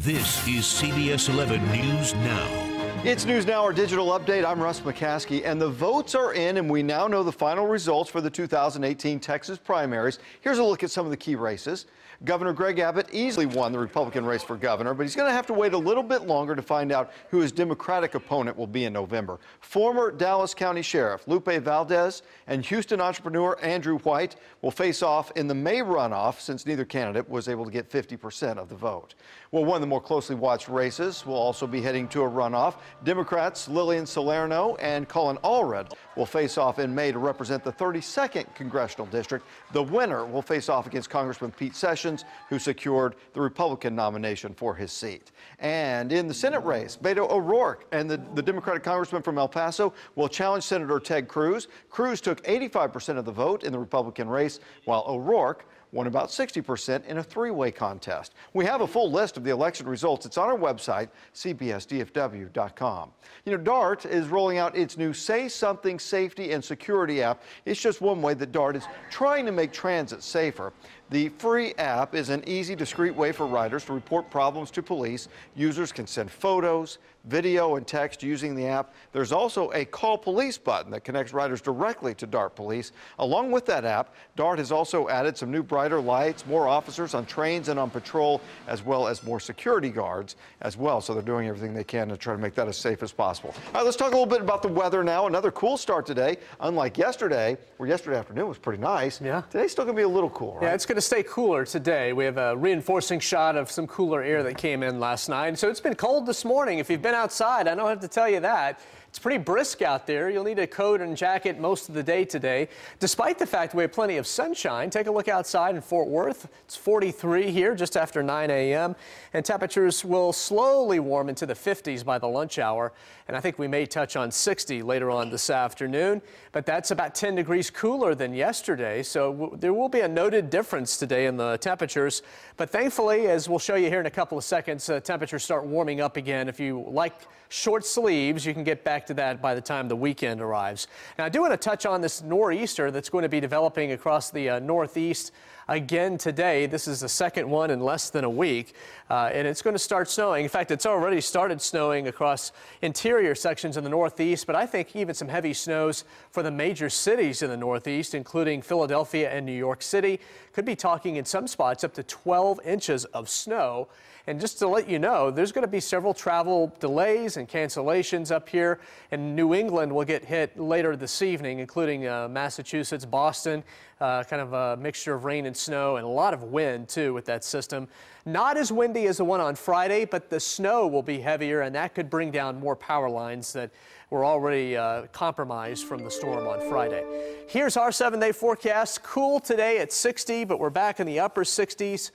This is CBS 11 News Now. It's News Now, our digital update. I'm Russ McCaskey, and the votes are in, and we now know the final results for the 2018 Texas primaries. Here's a look at some of the key races. Governor Greg Abbott easily won the Republican race for governor, but he's going to have to wait a little bit longer to find out who his Democratic opponent will be in November. Former Dallas County Sheriff Lupe Valdez and Houston entrepreneur Andrew White will face off in the May runoff, since neither candidate was able to get 50% of the vote. Well, one of the more closely watched races will also be heading to a runoff. Democrats Lillian Salerno and Colin Allred will face off in May to represent the 32nd congressional district. The winner will face off against Congressman Pete Sessions, who secured the Republican nomination for his seat. And in the Senate race, Beto O'Rourke and the Democratic congressman from El Paso will challenge Senator Ted Cruz. Cruz took 85% of the vote in the Republican race, while O'Rourke won about 60% in a three-way contest. We have a full list of the election results. It's on our website, cbsdfw.com. You know, DART is rolling out its new Say Something Safety and Security app. It's just one way that DART is trying to make transit safer. The free app is an easy, discreet way for riders to report problems to police. Users can send photos, video, and text using the app. There's also a Call Police button that connects riders directly to DART Police. Along with that app, DART has also added some new brighter lights, more officers on trains and on patrol, as well as more security guards as well. So they're doing everything they can to try to make that as safe as possible. All right, let's talk a little bit about the weather now. Another cool start today, unlike yesterday, where yesterday afternoon was pretty nice. Yeah. Today's still going to be a little cool, right? Yeah, it's going to stay cooler today. We have a reinforcing shot of some cooler air that came in last night. So it's been cold this morning. If you've been outside, I don't have to tell you that. It's pretty brisk out there. You'll need a coat and jacket most of the day today, despite the fact we have plenty of sunshine. Take a look outside in Fort Worth. It's 43 here just after 9 a.m. and temperatures will slowly warm into the 50s by the lunch hour. And I think we may touch on 60 later on this afternoon, but that's about 10 degrees cooler than yesterday. So there will be a noted difference today in the temperatures. But thankfully, as we'll show you here in a couple of seconds, temperatures start warming up again. If you like short sleeves, you can get back to that by the time the weekend arrives. Now, I do want to touch on this nor'easter that's going to be developing across the northeast again today. This is the second one in less than a week, and it's going to start snowing. In fact, it's already started snowing across interior sections in the northeast, but I think even some heavy snows for the major cities in the northeast, including Philadelphia and New York City. Could be talking in some spots up to 12 inches of snow. And just to let you know, there's going to be several travel delays and cancellations up here, and New England will get hit later this evening, including Massachusetts, Boston, kind of a mixture of rain and snow and a lot of wind, too, with that system. Not as windy as the one on Friday, but the snow will be heavier, and that could bring down more power lines that were already compromised from the storm on Friday. Here's our 7-day forecast. Cool today at 60, but we're back in the upper 60s.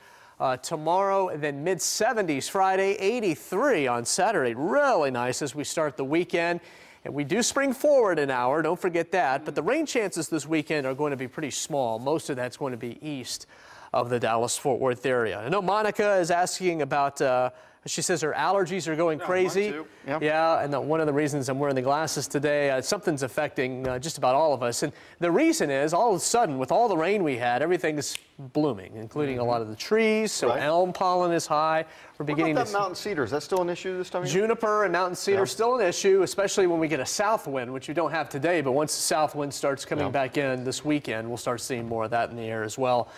Tomorrow, and then mid-70s Friday, 83 on Saturday. Really nice as we start the weekend. And we do spring forward an hour, don't forget that. But the rain chances this weekend are going to be pretty small. Most of that's going to be east of the Dallas-Fort Worth area. I know Monica is asking about, she says her allergies are going crazy. Mine too. Yeah, and one of the reasons I'm wearing the glasses today, something's affecting just about all of us. And the reason is, all of a sudden, with all the rain we had, everything's blooming, including a lot of the trees. So elm pollen is high. We're beginning what about that mountain cedar? Is that still an issue this time of year? Juniper and mountain cedar still an issue, especially when we get a south wind, which we don't have today. But once the south wind starts coming back in this weekend, we'll start seeing more of that in the air as well.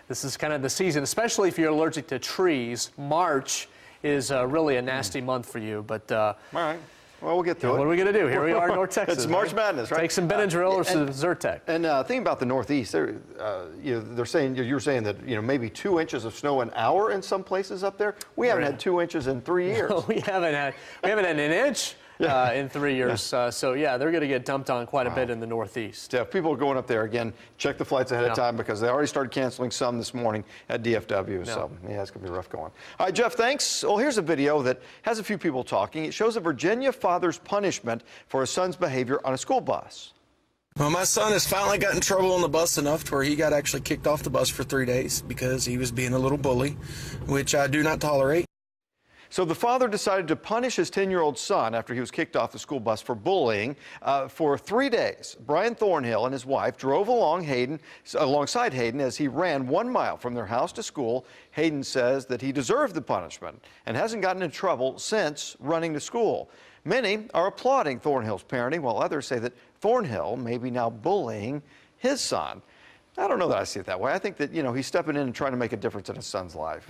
This is kind of the season, especially if you're allergic to trees. March is really a nasty month for you, but all right. Well, we'll get to it. What are we going to do? Here we are in North Texas. It's March Madness, right? Take some Benadryl or some Zyrtec. And thinking about the Northeast, they're saying, you're saying that maybe 2 inches of snow an hour in some places up there. We haven't had 2 inches in 3 years. No, we haven't had an inch in 3 years. So yeah, they're going to get dumped on quite a bit in the Northeast. Yeah, if people are going up there again, check the flights ahead of time, because they already started canceling some this morning at DFW. So yeah, it's going to be rough going. All right, Jeff, thanks. Well, here's a video that has a few people talking. It shows a Virginia father's punishment for his son's behavior on a school bus. Well, my son has finally got in trouble on the bus enough to where he got actually kicked off the bus for 3 days because he was being a little bully, which I do not tolerate. So the father decided to punish his 10-year-old son after he was kicked off the school bus for bullying. For 3 days, Brian Thornhill and his wife drove alongside Hayden as he ran 1 mile from their house to school. Hayden says that he deserved the punishment and hasn't gotten in trouble since running to school. Many are applauding Thornhill's parenting, while others say that Thornhill may be now bullying his son. I don't know that I see it that way. I think that, he's stepping in and trying to make a difference in his son's life.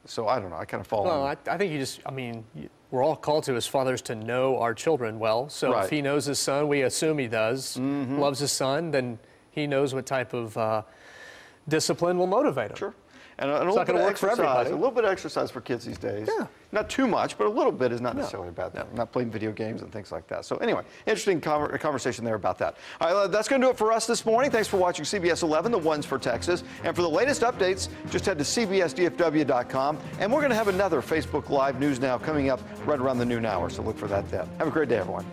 So I don't know. I kind of follow him. Well, I think we're all called to as fathers to know our children well. So Right. if he knows his son, we assume he does, loves his son, then he knows what type of discipline will motivate him. Sure. And a not little bit gonna of work for exercise. everybody. A little bit of exercise for kids these days. Yeah. Not too much, but a little bit is not necessarily a bad thing. Not playing video games and things like that. So anyway, interesting conversation there about that. All right, that's going to do it for us this morning. Thanks for watching CBS 11, the ones for Texas. And for the latest updates, just head to cbsdfw.com. And we're going to have another Facebook Live News Now coming up right around the noon hour. So look for that then. Have a great day, everyone.